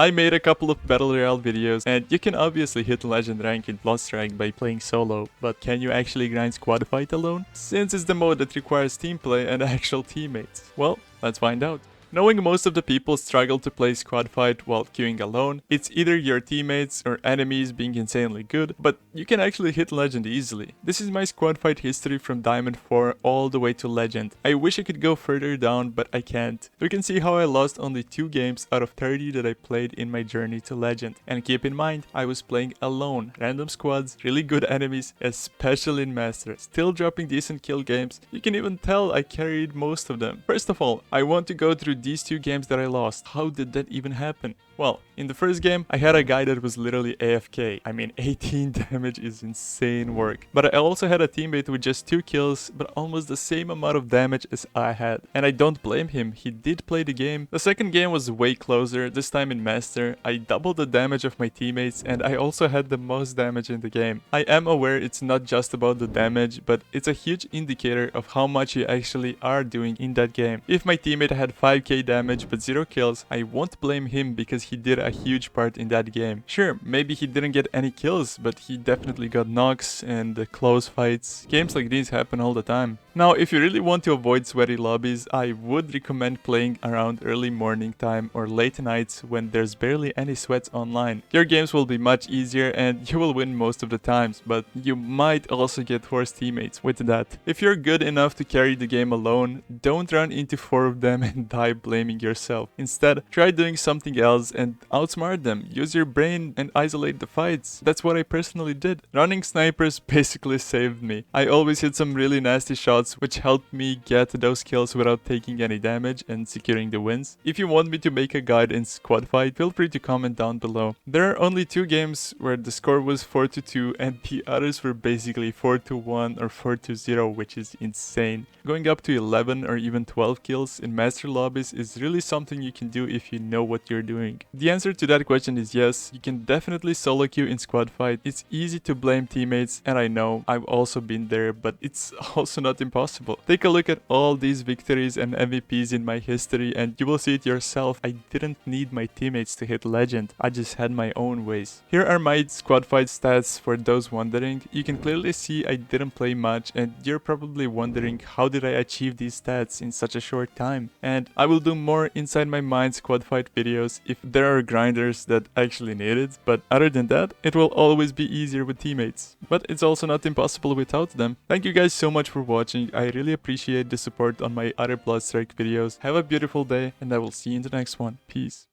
I made a couple of Battle Royale videos, and you can obviously hit Legend rank in Bloodstrike by playing solo, but can you actually grind squad fight alone? Since it's the mode that requires team play and actual teammates. Well, let's find out. Knowing most of the people struggle to play squad fight while queuing alone, it's either your teammates or enemies being insanely good, but you can actually hit Legend easily. This is my squad fight history from Diamond 4 all the way to Legend. I wish I could go further down, but I can't. You can see how I lost only 2 games out of 30 that I played in my journey to Legend. And keep in mind, I was playing alone, random squads, really good enemies, especially in Master, still dropping decent kill games. You can even tell I carried most of them. First of all, I want to go through these 2 games that I lost. How did that even happen? Well, in the first game, I had a guy that was literally AFK. I mean, 18 damage is insane work. But I also had a teammate with just 2 kills, but almost the same amount of damage as I had. And I don't blame him, he did play the game. The second game was way closer, this time in Master. I doubled the damage of my teammates, and I also had the most damage in the game. I am aware it's not just about the damage, but it's a huge indicator of how much you actually are doing in that game. If my teammate had 5k damage but 0 kills, I won't blame him because he did a huge part in that game. Sure, maybe he didn't get any kills, but he definitely got knocks and close fights. Games like these happen all the time. Now, if you really want to avoid sweaty lobbies, I would recommend playing around early morning time or late nights when there's barely any sweats online. Your games will be much easier and you will win most of the times, but you might also get worse teammates with that. If you're good enough to carry the game alone, don't run into 4 of them and die blaming yourself. Instead, try doing something else and outsmart them. Use your brain and isolate the fights. That's what I personally did. Running snipers basically saved me. I always hit some really nasty shots which helped me get those kills without taking any damage and securing the wins. If you want me to make a guide in squad fight, feel free to comment down below. There are only 2 games where the score was 4-2 and the others were basically 4-1 or 4-0, which is insane. Going up to 11 or even 12 kills in master lobbies is really something you can do if you know what you're doing. The answer to that question is yes, you can definitely solo queue in squad fight. It's easy to blame teammates, and I know I've also been there, but it's also not impossible. Take a look at all these victories and MVPs in my history and you will see it yourself. I didn't need my teammates to hit Legend, I just had my own ways. Here are my squad fight stats for those wondering. You can clearly see I didn't play much and you're probably wondering how did I achieve these stats in such a short time. And I will do more inside my mind squad fight videos if there are grinders that actually need it, but other than that, it will always be easier with teammates. But it's also not impossible without them. Thank you guys so much for watching. I really appreciate the support on my other Bloodstrike videos. Have a beautiful day and I will see you in the next one. Peace.